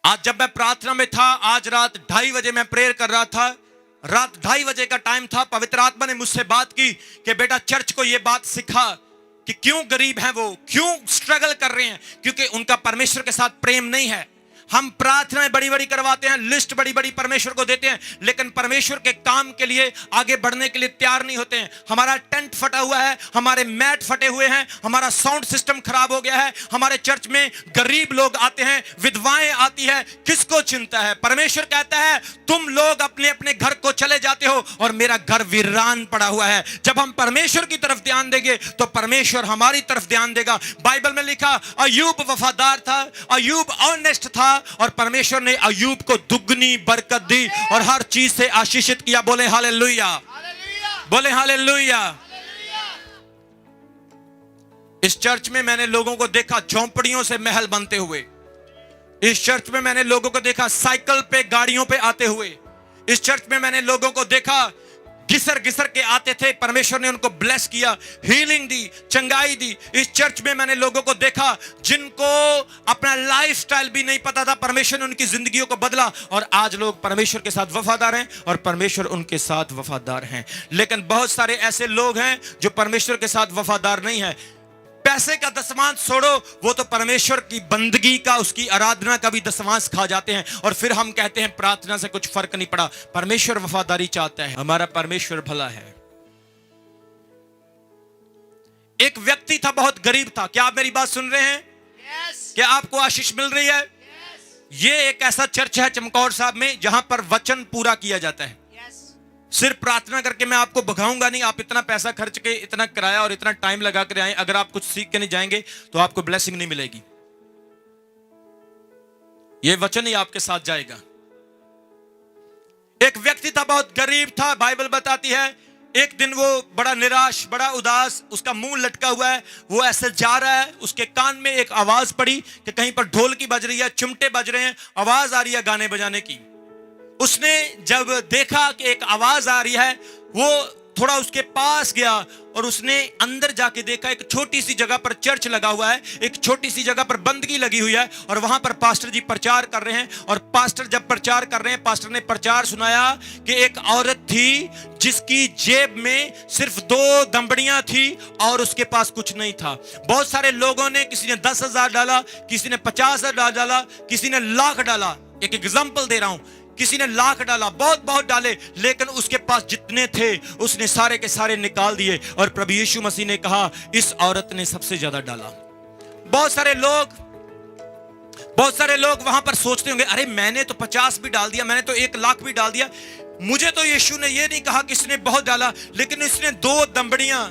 आज जब मैं प्रार्थना में था, आज रात 2:30 बजे मैं प्रेयर कर रहा था, रात 2:30 बजे का टाइम था। पवित्र आत्मा ने मुझसे बात की कि बेटा चर्च को यह बात सिखा कि क्यों गरीब हैं वो, क्यों स्ट्रगल कर रहे हैं, क्योंकि उनका परमेश्वर के साथ प्रेम नहीं है। हम प्रार्थनाएं बड़ी बड़ी करवाते हैं, लिस्ट बड़ी बड़ी परमेश्वर को देते हैं, लेकिन परमेश्वर के काम के लिए आगे बढ़ने के लिए तैयार नहीं होते हैं। हमारा टेंट फटा हुआ है, हमारे मैट फटे हुए हैं, हमारा साउंड सिस्टम खराब हो गया है, हमारे चर्च में गरीब लोग आते हैं, विधवाएं आती है, किसको चिंता है? परमेश्वर कहता है तुम लोग अपने अपने घर को चले जाते हो और मेरा घर वीरान पड़ा हुआ है। जब हम परमेश्वर की तरफ ध्यान देंगे तो परमेश्वर हमारी तरफ ध्यान देगा। बाइबल में लिखा अय्यूब वफादार था, अय्यूब ऑनेस्ट था, और परमेश्वर ने अय्यूब को दुगनी बरकत दी और हर चीज से आशीषित किया। बोले हालेलुया, बोले हालेलुया। इस चर्च में मैंने लोगों को देखा झोंपड़ियों से महल बनते हुए। इस चर्च में मैंने लोगों को देखा साइकिल पे, गाड़ियों पे आते हुए। इस चर्च में मैंने लोगों को देखा घिसर घिसर के आते थे, परमेश्वर ने उनको ब्लेस किया, हीलिंग दी, चंगाई दी। इस चर्च में मैंने लोगों को देखा जिनको अपना लाइफस्टाइल भी नहीं पता था, परमेश्वर ने उनकी जिंदगियों को बदला और आज लोग परमेश्वर के साथ वफादार हैं और परमेश्वर उनके साथ वफादार हैं। लेकिन बहुत सारे ऐसे लोग हैं जो परमेश्वर के साथ वफादार नहीं है। पैसे का दशमांश छोड़ो, वो तो परमेश्वर की बंदगी का, उसकी आराधना का भी दशमांश खा जाते हैं और फिर हम कहते हैं प्रार्थना से कुछ फर्क नहीं पड़ा। परमेश्वर वफादारी चाहता है, हमारा परमेश्वर भला है। एक व्यक्ति था, बहुत गरीब था। क्या आप मेरी बात सुन रहे हैं? क्या आपको आशीष मिल रही है? ये एक ऐसा चर्च है चमकौर साहब में जहां पर वचन पूरा किया जाता है। सिर्फ प्रार्थना करके मैं आपको भगाऊंगा नहीं। आप इतना पैसा खर्च के, इतना किराया और इतना टाइम लगा कर आए, अगर आप कुछ सीख के नहीं जाएंगे तो आपको ब्लेसिंग नहीं मिलेगी। यह वचन ही आपके साथ जाएगा। एक व्यक्ति था, बहुत गरीब था। बाइबल बताती है एक दिन वो बड़ा निराश, बड़ा उदास, उसका मुंह लटका हुआ है, वो ऐसे जा रहा है। उसके कान में एक आवाज पड़ी कि कहीं पर ढोलकी बज रही है, चिमटे बज रहे हैं, आवाज आ रही है गाने बजाने की। उसने जब देखा कि एक आवाज आ रही है, वो थोड़ा उसके पास गया और उसने अंदर जाके देखा एक छोटी सी जगह पर चर्च लगा हुआ है, एक छोटी सी जगह पर बंदगी लगी हुई है और वहां पर पास्टर जी प्रचार कर रहे हैं। और पास्टर जब प्रचार कर रहे हैं, पास्टर ने प्रचार सुनाया कि एक औरत थी जिसकी जेब में सिर्फ 2 दंबड़ियां थी और उसके पास कुछ नहीं था। बहुत सारे लोगों ने, किसी ने 10,000 डाला, किसी ने 50,000 डाला, किसी ने लाख डाला। एक एग्जाम्पल दे रहा हूं, किसी ने लाख डाला, बहुत बहुत डाले, लेकिन उसके पास जितने थे उसने सारे के सारे निकाल दिए। और प्रभु यीशु मसीह ने कहा इस औरत ने सबसे ज्यादा डाला। बहुत सारे लोग वहां पर सोचते होंगे, अरे मैंने तो 50 भी डाल दिया, मैंने तो 1 लाख भी डाल दिया, मुझे तो यीशु ने यह नहीं कहा कि इसने बहुत डाला, लेकिन इसने 2 दंबड़ियां,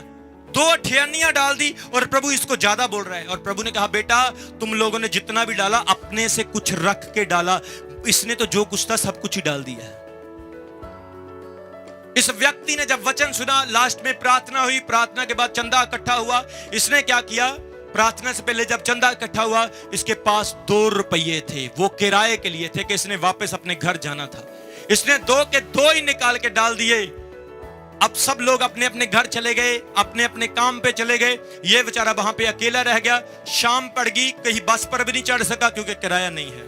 2 ठियानियां डाल दी और प्रभु इसको ज्यादा बोल रहा है। और प्रभु ने कहा बेटा तुम लोगों ने जितना भी डाला अपने से कुछ रख के डाला, इसने तो जो कुछ था सब कुछ ही डाल दिया है। इस व्यक्ति ने जब वचन सुना, लास्ट में प्रार्थना हुई, प्रार्थना के बाद चंदा इकट्ठा हुआ। इसने क्या किया, प्रार्थना से पहले जब चंदा इकट्ठा हुआ, इसके पास 2 रुपये थे, वो किराए के लिए थे कि इसने वापस अपने घर जाना था। इसने 2 के 2 ही निकाल के डाल दिए। अब सब लोग अपने अपने घर चले गए, अपने अपने काम पे चले गए। ये बेचारा वहां पे अकेला रह गया। शाम पड़ गई, कहीं बस पर भी नहीं चढ़ सका क्योंकि किराया नहीं है,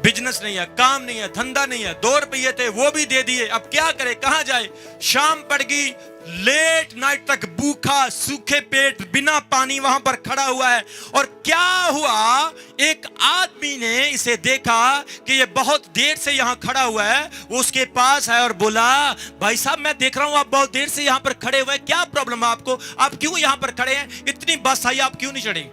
बिजनेस नहीं है, काम नहीं है, धंधा नहीं है। 2 रुपये थे वो भी दे दिए, अब क्या करे, कहां जाए। शाम पड़ गई, लेट नाइट तक भूखा, सूखे पेट, बिना पानी वहां पर खड़ा हुआ है। और क्या हुआ, एक आदमी ने इसे देखा कि ये बहुत देर से यहां खड़ा हुआ है। वो उसके पास है और बोला भाई साहब मैं देख रहा हूं आप बहुत देर से यहां पर खड़े हुए, क्या प्रॉब्लम है आपको, आप क्यों यहां पर खड़े हैं, इतनी बस आई आप क्यों नहीं चढ़े।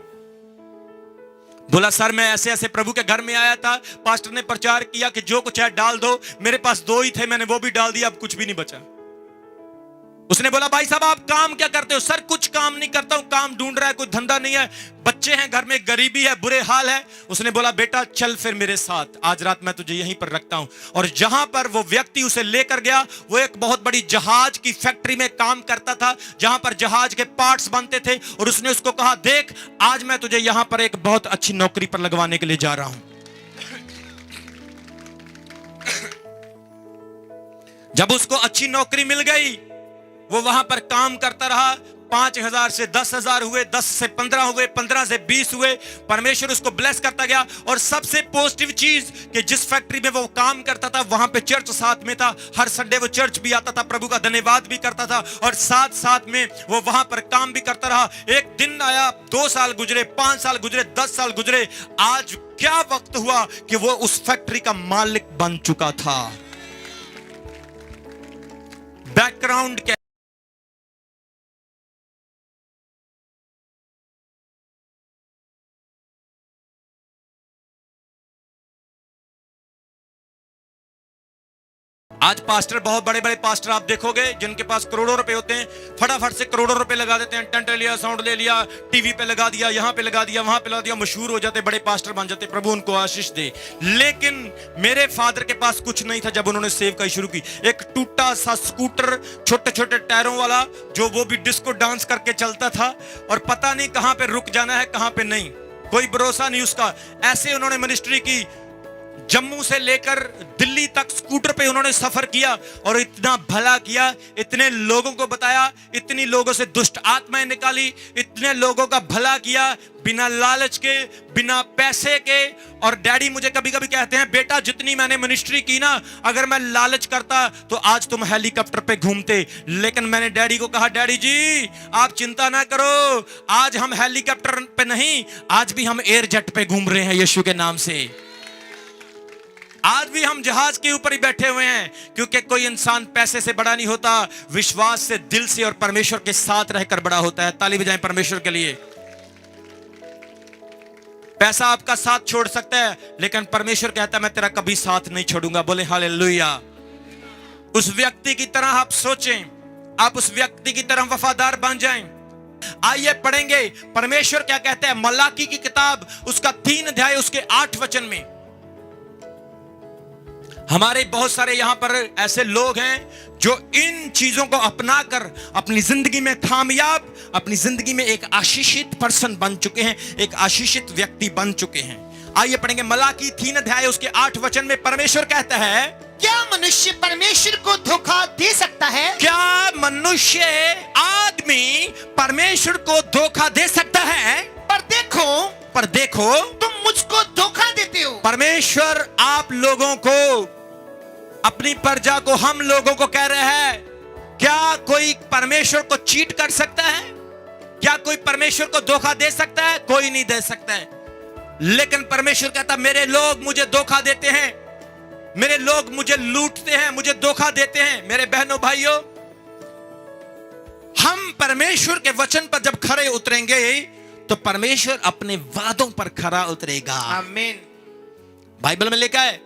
बोला सर मैं ऐसे ऐसे प्रभु के घर में आया था, पास्टर ने प्रचार किया कि जो कुछ है डाल दो, मेरे पास 2 ही थे, मैंने वो भी डाल दिया, अब कुछ भी नहीं बचा। उसने बोला भाई साहब आप काम क्या करते हो। सर कुछ काम नहीं करता हूं, काम ढूंढ रहा है, कोई धंधा नहीं है, बच्चे हैं घर में, गरीबी है, बुरे हाल है। उसने बोला बेटा चल फिर मेरे साथ, आज रात मैं तुझे यहीं पर रखता हूं। और जहां पर वो व्यक्ति उसे लेकर गया, वो एक बहुत बड़ी जहाज की फैक्ट्री में काम करता था, जहां पर जहाज के पार्ट्स बनते थे। और उसने उसको कहा देख आज मैं तुझे यहां पर एक बहुत अच्छी नौकरी पर लगवाने के लिए जा रहा हूं। जब उसको अच्छी नौकरी मिल गई, वो वहां पर काम करता रहा, 5,000 से 10,000 हुए, 10 से 15 हुए, 15 से 20 हुए। परमेश्वर उसको ब्लेस करता गया। और सबसे पॉजिटिव चीज कि जिस फैक्ट्री में वो काम करता था वहां पे चर्च साथ में था। हर संडे वो चर्च भी आता था, प्रभु का धन्यवाद भी करता था और साथ साथ में वो वहां पर काम भी करता रहा। एक दिन आया, 2 साल गुजरे, 5 साल गुजरे, 10 साल गुजरे। आज क्या वक्त हुआ कि वो उस फैक्ट्री का मालिक बन चुका था। बैकग्राउंड क्या? आज पास्टर, बहुत बड़े बड़े पास्टर आप देखोगे जिनके पास करोड़ों रुपए होते हैं, फटाफट से करोड़ों रुपए लगा देते हैं। टेंट ले लिया, साउंड ले लिया, टीवी पे लगा दिया, यहां पे लगा दिया, वहां पे लगा दिया, मशहूर हो जाते, बड़े पास्टर बन जाते। प्रभु उनको आशीष दे। लेकिन मेरे फादर के पास कुछ नहीं था जब उन्होंने सेवकाई शुरू की। एक टूटा सा स्कूटर, छोटे छोटे टायरों वाला, जो वो भी डिस्को डांस करके चलता था और पता नहीं कहां पे रुक जाना है, कहां पे नहीं, कोई भरोसा नहीं उसका। ऐसे उन्होंने मिनिस्ट्री की। जम्मू से लेकर दिल्ली तक स्कूटर पे उन्होंने सफर किया और इतना भला किया, इतने लोगों को बताया, इतनी लोगों से दुष्ट आत्माएं निकाली, इतने लोगों का भला किया बिना लालच के, बिना पैसे के। और डैडी मुझे कभी कभी कहते हैं, बेटा जितनी मैंने मिनिस्ट्री की ना, अगर मैं लालच करता तो आज तुम हेलीकॉप्टर पे घूमते। लेकिन मैंने डैडी को कहा, डैडी जी आप चिंता ना करो, आज हम हेलीकॉप्टर पे नहीं, आज भी हम एयर जेट पे घूम रहे हैं यीशु के नाम से। आज भी हम जहाज के ऊपर ही बैठे हुए हैं, क्योंकि कोई इंसान पैसे से बड़ा नहीं होता, विश्वास से, दिल से और परमेश्वर के साथ रहकर बड़ा होता है। ताली बजाएं परमेश्वर के लिए। पैसा आपका साथ छोड़ सकता है, लेकिन परमेश्वर कहता है मैं तेरा कभी साथ नहीं छोड़ूंगा। बोले हालेलुया। उस व्यक्ति की तरह आप सोचें, आप उस व्यक्ति की तरह वफादार बन जाएं। आइए पढ़ेंगे परमेश्वर क्या कहता है। मलाकी की किताब उसका 3 अध्याय उसके 8 वचन में। हमारे बहुत सारे यहां पर ऐसे लोग हैं जो इन चीजों को अपनाकर अपनी जिंदगी में कामयाब, अपनी जिंदगी में एक आशीषित पर्सन बन चुके हैं, एक आशीषित व्यक्ति बन चुके हैं। आइए पढ़ेंगे मलाकी 3 अध्याय उसके 8 वचन में। परमेश्वर कहता है, क्या मनुष्य परमेश्वर को धोखा दे सकता है? क्या मनुष्य, आदमी परमेश्वर को धोखा दे सकता है? पर देखो तुम मुझको धोखा देते हो। परमेश्वर आप लोगों को, अपनी प्रजा को, हम लोगों को कह रहे हैं, क्या कोई परमेश्वर को चीट कर सकता है? क्या कोई परमेश्वर को धोखा दे सकता है? कोई नहीं दे सकता है। लेकिन परमेश्वर कहता, मेरे लोग मुझे धोखा देते हैं, मेरे लोग मुझे लूटते हैं, मुझे धोखा देते हैं। मेरे बहनों भाइयों, हम परमेश्वर के वचन पर जब खरे उतरेंगे तो परमेश्वर अपने वादों पर खरा उतरेगा। आमीन। बाइबल में लिखा है,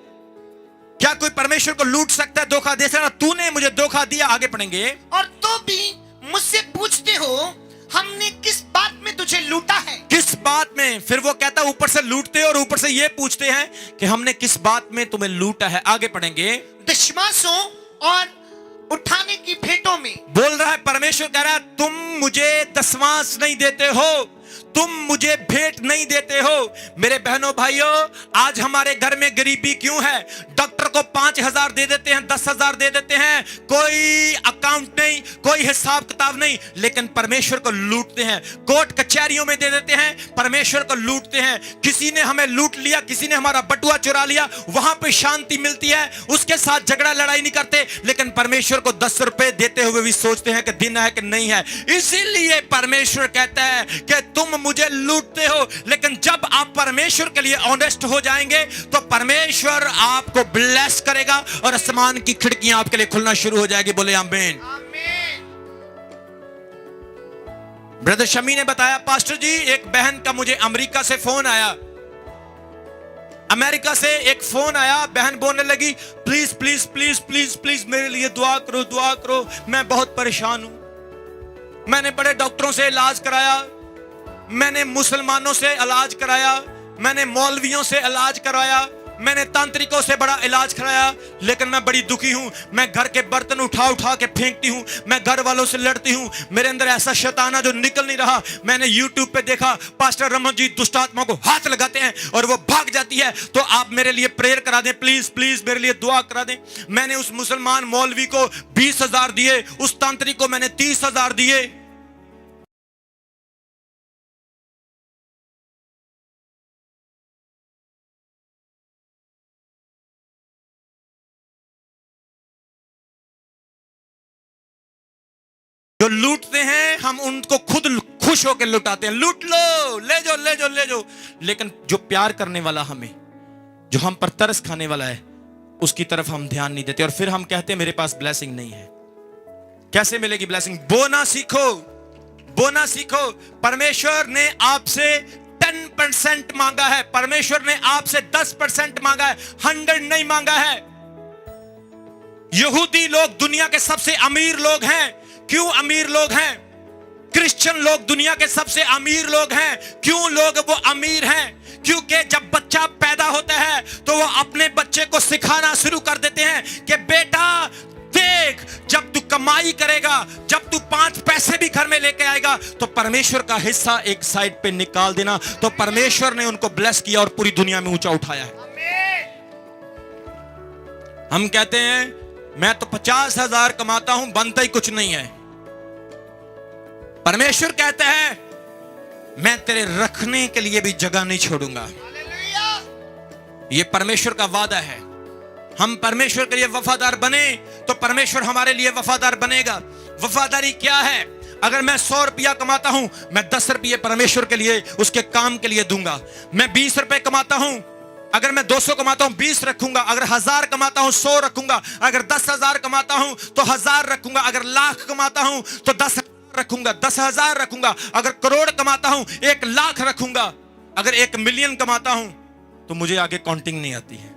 क्या कोई परमेश्वर को लूट सकता है, धोखा दे सकता है? तूने मुझे धोखा दिया। आगे पढ़ेंगे। और तो भी मुझसे पूछते हो, हमने किस बात में तुझे लूटा है? किस बात में? फिर वो कहता, ऊपर से लूटते हैं और ऊपर से ये पूछते हैं कि हमने किस बात में तुम्हें लूटा है। आगे पढ़ेंगे। दशमांशों और उठाने की भेंटों में। बोल रहा है परमेश्वर, कह रहा है तुम मुझे दशमांश नहीं देते हो, तुम मुझे भेंट नहीं देते हो। मेरे बहनों भाइयों, आज हमारे घर में गरीबी क्यों है? डॉक्टर को 5,000 दे देते हैं, 10,000 दे देते हैं, कोई अकाउंट नहीं, कोई हिसाब किताब नहीं, लेकिन परमेश्वर को लूटते हैं। कोर्ट कचहरियों में दे देते हैं, परमेश्वर को लूटते हैं। किसी ने हमें लूट लिया, किसी ने हमारा बटुआ चुरा लिया, वहां पे शांति मिलती है, उसके साथ झगड़ा लड़ाई नहीं करते, लेकिन परमेश्वर को 10 रुपए देते हुए भी सोचते हैं कि दिन है कि नहीं है। इसीलिए परमेश्वर कहता है कि तुम मुझे लूटते हो, लेकिन जब आप परमेश्वर के लिए ऑनेस्ट हो जाएंगे तो परमेश्वर आपको ब्लेस करेगा और आसमान की खिड़कियां आपके लिए खुलना शुरू हो जाएगी। बोले आमीन। ब्रदर शमी ने बताया, पास्टर जी एक बहन का मुझे अमेरिका से फोन आया, अमेरिका से एक फोन आया। बहन बोलने लगी, please please please please please मेरे लिए दुआ करो, दुआ करो, मैं बहुत परेशान हूं। मैंने बड़े डॉक्टरों से इलाज कराया, मैंने मुसलमानों से इलाज कराया, मैंने मौलवियों से इलाज कराया, मैंने तांत्रिकों से बड़ा इलाज कराया, लेकिन मैं बड़ी दुखी हूं। मैं घर के बर्तन उठा उठा के फेंकती हूं, मैं घर वालों से लड़ती हूं, मेरे अंदर ऐसा शैताना जो निकल नहीं रहा। मैंने YouTube पे देखा, पास्टर रमन जी दुष्ट आत्मा को हाथ लगाते हैं और वो भाग जाती है, तो आप मेरे लिए प्रेयर करा दें, प्लीज प्लीज मेरे लिए दुआ करा दें। मैंने उस मुसलमान मौलवी को 20,000 दिए, उस तांत्रिक को मैंने 30,000 दिए। जो लूटते हैं हम उनको खुद खुश होकर लुटाते हैं, लूट लो, ले जाओ ले जाओ ले जाओ। लेकिन जो प्यार करने वाला हमें, जो हम पर तरस खाने वाला है, उसकी तरफ हम ध्यान नहीं देते। और फिर हम कहते हैं मेरे पास ब्लेसिंग नहीं है। कैसे मिलेगी ब्लेसिंग? बोना सीखो, बोना सीखो। परमेश्वर ने आपसे 10% मांगा है, परमेश्वर ने आपसे 10% मांगा है, 100 नहीं मांगा है। यहूदी लोग दुनिया के सबसे अमीर लोग हैं। क्यों अमीर लोग हैं? क्रिश्चियन लोग दुनिया के सबसे अमीर लोग हैं। क्यों लोग वो अमीर हैं? क्योंकि जब बच्चा पैदा होता है तो वो अपने बच्चे को सिखाना शुरू कर देते हैं कि बेटा देख, जब तू कमाई करेगा, जब तू 5 पैसे भी घर में लेके आएगा तो परमेश्वर का हिस्सा एक साइड पे निकाल देना। तो परमेश्वर ने उनको ब्लेस किया और पूरी दुनिया में ऊंचा उठाया है। हम कहते हैं मैं तो 50,000 कमाता हूं, बनता ही कुछ नहीं है। परमेश्वर कहता है मैं तेरे रखने के लिए भी जगह नहीं छोड़ूंगा। यह परमेश्वर का वादा है। हम परमेश्वर के लिए वफादार बने तो परमेश्वर हमारे लिए वफादार बनेगा। वफादारी क्या है? अगर मैं 100 रुपया कमाता हूं, मैं 10 रुपये परमेश्वर के लिए, उसके काम के लिए दूंगा। मैं 20 रुपए कमाता हूं, अगर मैं 200 कमाता हूं 20 रखूंगा। अगर 1000 कमाता हूं 100 रखूंगा। अगर 10,000 कमाता हूं तो 1000 रखूंगा। अगर लाख कमाता हूं तो 10,000 रखूंगा, 10,000 रखूंगा। अगर करोड़ कमाता हूं 1 लाख रखूंगा। अगर 1 मिलियन कमाता हूं तो मुझे आगे काउंटिंग नहीं आती है।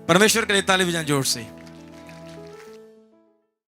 परमेश्वर के लिए ताली बजाएं जोर से।